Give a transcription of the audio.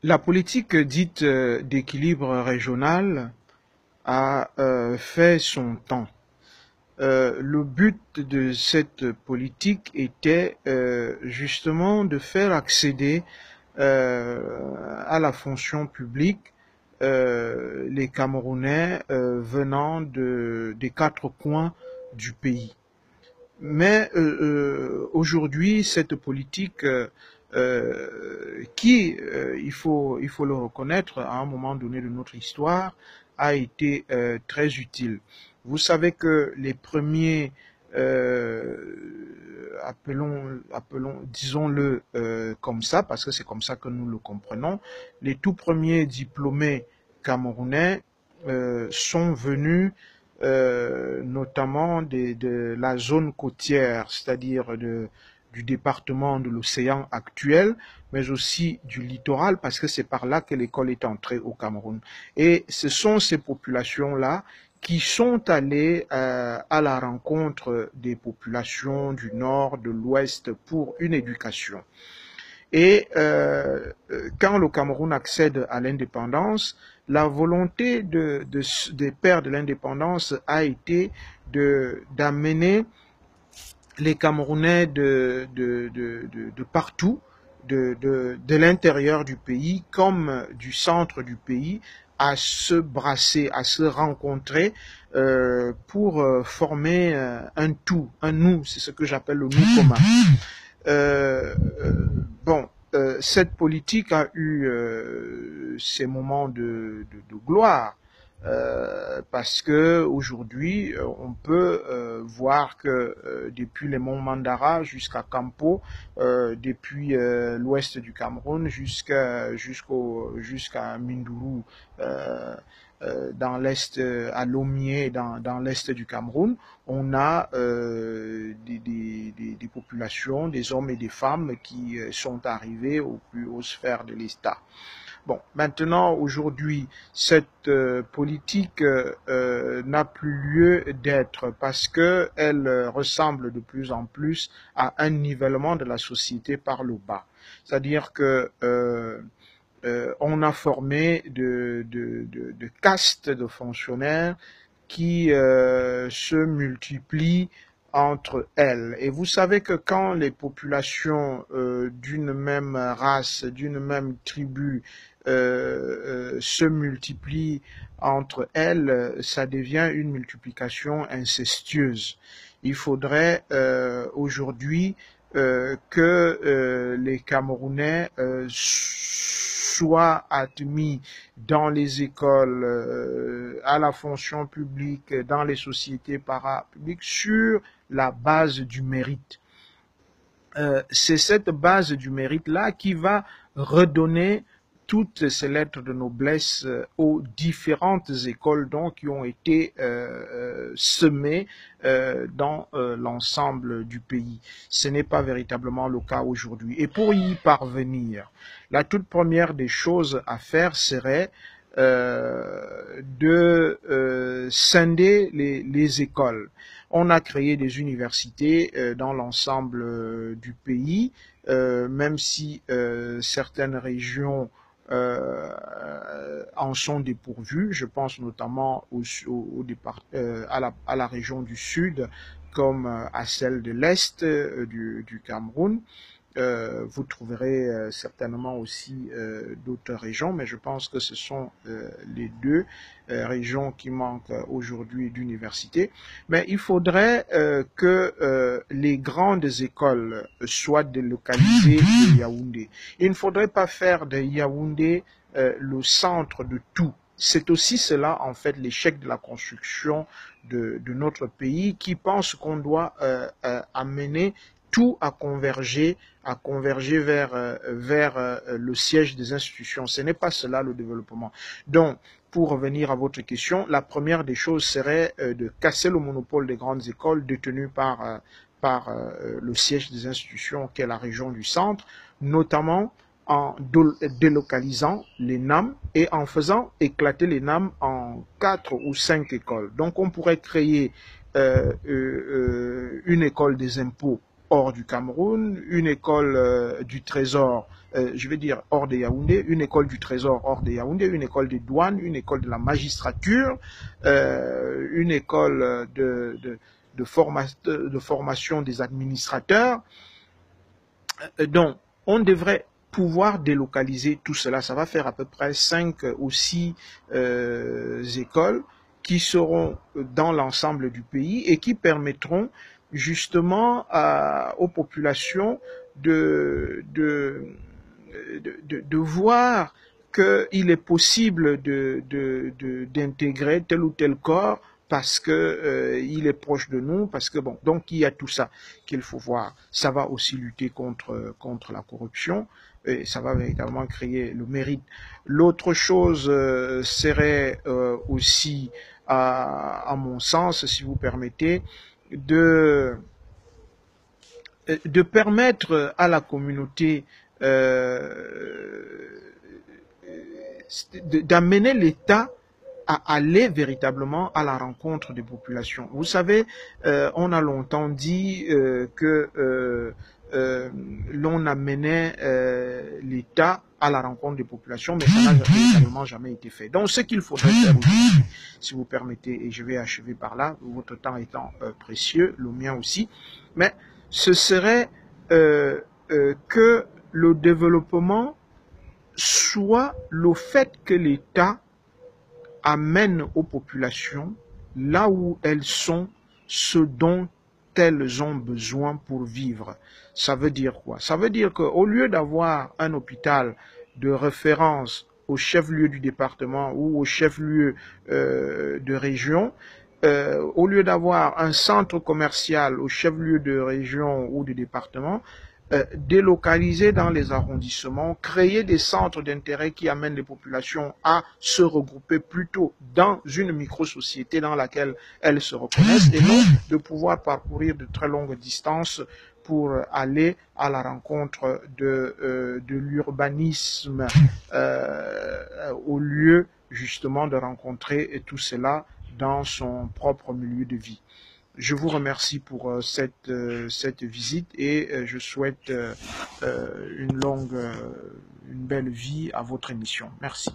La politique dite d'équilibre régional a fait son temps. Le but de cette politique était justement de faire accéder à la fonction publique les Camerounais venant des quatre coins du pays. Mais aujourd'hui, cette politique il faut le reconnaître, à un moment donné de notre histoire, a été très utile. Vous savez que les premiers, disons-le comme ça, parce que c'est comme ça que nous le comprenons, les tout premiers diplômés camerounais sont venus notamment de la zone côtière, c'est-à-dire du département de l'océan actuel, mais aussi du littoral, parce que c'est par là que l'école est entrée au Cameroun. Et ce sont ces populations-là qui sont allées à la rencontre des populations du nord, de l'ouest, pour une éducation. Et quand le Cameroun accède à l'indépendance, la volonté des pères de l'indépendance a été d'amener les Camerounais de partout, de l'intérieur du pays comme du centre du pays, à se brasser, à se rencontrer pour former un tout, un nous, c'est ce que j'appelle le nous commun. Euh, euh, bon, cette politique a eu ses moments de gloire parce que aujourd'hui, on peut voir que depuis les monts Mandara jusqu'à Campo, depuis l'ouest du Cameroun jusqu'à Mindourou, dans l'est, à Lomé, dans l'est du Cameroun, on a des populations, des hommes et des femmes qui sont arrivés aux plus hautes sphères de l'État. Bon, maintenant, aujourd'hui, cette politique n'a plus lieu d'être parce que elle ressemble de plus en plus à un nivellement de la société par le bas. C'est-à-dire que on a formé de castes de fonctionnaires qui se multiplient entre elles. Et vous savez que quand les populations d'une même race, d'une même tribu se multiplient entre elles, ça devient une multiplication incestueuse. Il faudrait aujourd'hui que les Camerounais soient admis dans les écoles, à la fonction publique, dans les sociétés parapubliques, sur la base du mérite. C'est cette base du mérite-là qui va redonner toutes ces lettres de noblesse aux différentes écoles donc qui ont été semées dans l'ensemble du pays. Ce n'est pas véritablement le cas aujourd'hui. Et pour y parvenir, la toute première des choses à faire serait de scinder les écoles. On a créé des universités dans l'ensemble du pays, même si certaines régions en sont dépourvues. Je pense notamment à la région du Sud, comme à celle de l'Est du Cameroun. Vous trouverez certainement aussi d'autres régions, mais je pense que ce sont les deux régions qui manquent aujourd'hui d'université. Mais il faudrait que les grandes écoles soient délocalisées de Yaoundé. Il ne faudrait pas faire de Yaoundé le centre de tout. C'est aussi cela, en fait, l'échec de la construction de notre pays qui pense qu'on doit amener tout à converger vers le siège des institutions. Ce n'est pas cela le développement. Donc, pour revenir à votre question, la première des choses serait de casser le monopole des grandes écoles détenues par le siège des institutions qu'est la région du centre, notamment en délocalisant les NAM et en faisant éclater les NAM en 4 ou 5 écoles. Donc on pourrait créer une école des impôts hors du Cameroun, une école du Trésor je vais dire, hors de Yaoundé, une école du trésor hors de Yaoundé, une école des douanes, une école de la magistrature, une école de formation des administrateurs. Donc, on devrait pouvoir délocaliser tout cela. Ça va faire à peu près 5 ou 6 écoles qui seront dans l'ensemble du pays et qui permettront justement aux populations de voir qu'il est possible d'intégrer tel ou tel corps parce que il est proche de nous, parce que bon, donc il y a tout ça qu'il faut voir. Ça va aussi lutter contre la corruption et ça va véritablement créer le mérite. L'autre chose serait aussi, à mon sens, si vous permettez, de permettre à la communauté d'amener l'État à aller véritablement à la rencontre des populations. Vous savez, on a longtemps dit que l'on amenait l'État à la rencontre des populations, mais ça n'a véritablement jamais été fait. Donc, ce qu'il faudrait faire aujourd'hui, si vous permettez, et je vais achever par là, votre temps étant précieux, le mien aussi, mais ce serait que le développement soit le fait que l'État amène aux populations, là où elles sont, ce dont elles ont besoin pour vivre. Ça veut dire quoi? Ça veut dire qu'au lieu d'avoir un hôpital de référence au chef-lieu du département ou au chef-lieu de région, au lieu d'avoir un centre commercial au chef-lieu de région ou de département, délocaliser dans les arrondissements, créer des centres d'intérêt qui amènent les populations à se regrouper plutôt dans une micro-société dans laquelle elles se reconnaissent et non de pouvoir parcourir de très longues distances pour aller à la rencontre de l'urbanisme au lieu justement de rencontrer tout cela dans son propre milieu de vie. Je vous remercie pour cette visite et je souhaite une belle vie à votre émission. Merci.